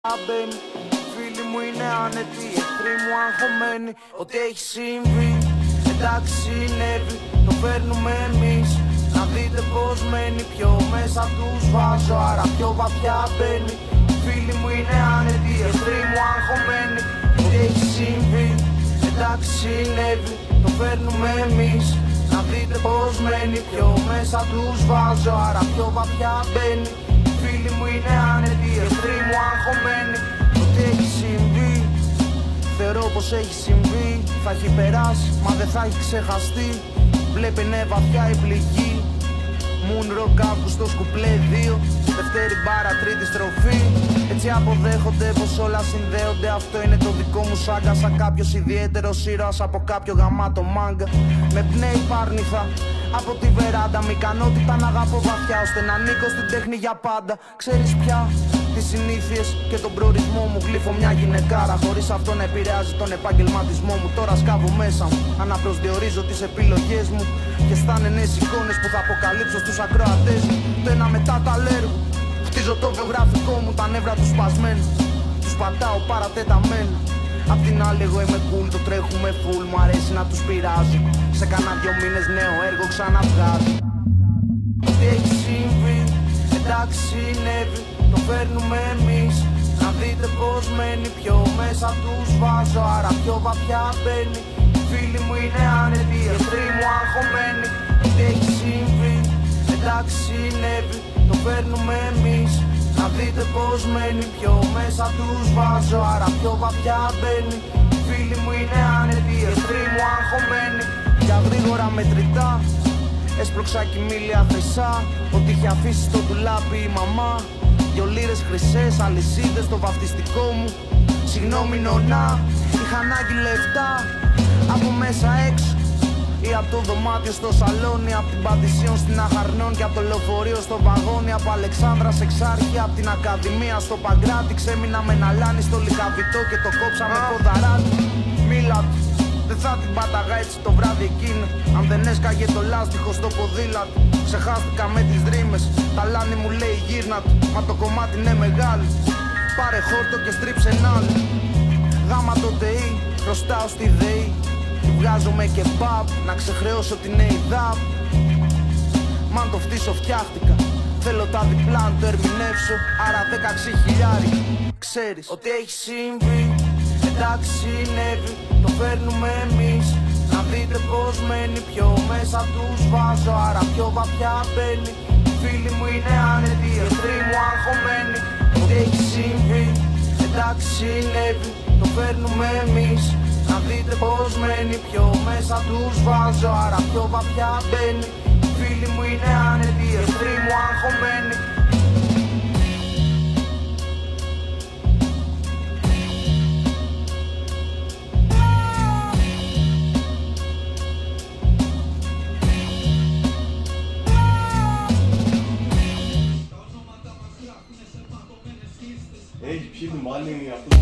Μπαίνει. Φίλοι μου είναι άνετοι, εχθροί μου αγχωμένοι. Ό,τι έχει συμβεί, εντάξει συνέβη, το παίρνουμε εμείς. Να δείτε πως μένει, πιο μέσα τους βάζω, άρα πιο βαθιά μπαίνει. Φίλοι μου είναι άνετοι, εχθροί μου αγχωμένοι. Ό,τι έχει συμβεί, εντάξει συνέβη, το παίρνουμε εμείς. Να δείτε πως μένει, πιο μέσα τους βάζω, άρα πιο βαθιά μπαίνει. Φίλοι μου είναι άνετοι, εχθροί μου αγχωμένοι. Ό,τι έχει συμβεί, θεωρώ πως έχει συμβεί. Θα έχει περάσει, μα δεν θα έχει ξεχαστεί. Βλέπε είναι βαθιά η πληγή. Moonrock Αύγουστο κουπλέ 2. Δευτέρη μπάρα, τρίτη στροφή. Έτσι αποδέχονται πως όλα συνδέονται. Αυτό είναι το δικό μου σάγκα. Σαν κάποιος ιδιαίτερος ήρωας από κάποιο γαμάτο μάγκα. Με πνέει πάρνηθα από τη βεράντα. Μη ικανότητα να αγαπώ βαθιά, ώστε να ανήκω στην τέχνη για πάντα. Ξέρεις πια τις συνήθειες και τον προορισμό μου. Γλύφω μια γυναικάρα χωρίς αυτό να επηρεάζει τον επαγγελματισμό μου. Τώρα σκάβω μέσα μου, αναπροσδιορίζω τις επιλογές μου. Και στάνε νέες εικόνες που θα αποκαλύψω στους ακροατές μου. Το ένα μετά το άλλο έργο. Χτίζω το βιογραφικό μου, τα νεύρα του σπασμένου. Τους πατάω παρατεταμένα. Απ' την άλλη εγώ είμαι cool, το τρέχουμε full. Μου αρέσει να τους πειράζω. Σε κάνα 2 μήνες νέο έργο ξαναβγάζω. Ό,τι έχει συμβεί, εντάξει συνέβη, το παίρνουμε εμείς. Να δείτε πως μένει, πιο μέσα τους βάζω, άρα πιο βαθιά μπαίνει. Φίλοι μου είναι άνετοι, εχθροί μου αγχωμένοι. Ό,τι έχει συμβεί, εντάξει συνέβη, το παίρνουμε εμείς. Να δείτε πως μένει, πιο μέσα τους βάζω, άρα πιο βαθιά μπαίνει. Φίλοι μου είναι άνετοι, εχθροί μου αγχωμένοι. Για γρήγορα μετρητά έσπρωξα κοιμήλια χρυσά. Ό,τι είχε αφήσει στο ντουλάπι η μαμά. 2 λίρες χρυσές, αλυσίδες στο βαφτιστικό μου. Συγγνώμη νονά, είχα ανάγκη λεφτά. Από μέσα έξω ή από το δωμάτιο στο σαλόνι. Από την Παντησίων στην Αχαρνών και από το λεωφορείο στο βαγόνι. Από Αλεξάνδρα σε Εξάρχη, από την Ακαδημία στο Παγκράτη. Ξέμεινα με ένα λάνι στο Λυκαβητό και το κόψα με ποδαράτη. Μίλα του, δεν θα την πάταγα έτσι το βράδυ εκείνο. Αν δεν έσκαγε το λάστιχο στο ποδήλατο. Ξεχάστηκα με τις δρύμες, τα λάνι μου λέει γύρνα του. Μα το κομμάτι είναι μεγάλο, πάρε χόρτο και στρίψε ένα άλλο. Γάμα το ΤΕΙ, χρωστάω στη ΔΕΗ. Τη βγάζω με κεμπάπ, να ξεχρεώσω την ΕΙΔΑΠ. Μαν το φτύσω φτιάχτηκα, θέλω τα διπλά να το ερμηνεύσω. Άρα 16 χιλιάρι, ξέρεις ότι έχει συμβεί. Εντάξει συνέβη, το παίρνουμε εμείς. Να δείτε πως μένει, πιο μέσα τους βάζω, άρα πιο βαθιά μπαίνει. Φίλοι μου είναι άνετοι, εχθροί μου αγχωμένοι. Ό,τι έχει συμβεί, εντάξει συνέβη, το παίρνουμε εμείς. Να δείτε πως μένει, πιο μέσα τους βάζω, άρα πιο βαθιά μπαίνει. Φίλοι μου είναι άνετοι, εχθροί μου αγχωμένοι. Έχει πιει μάλλον αυτό.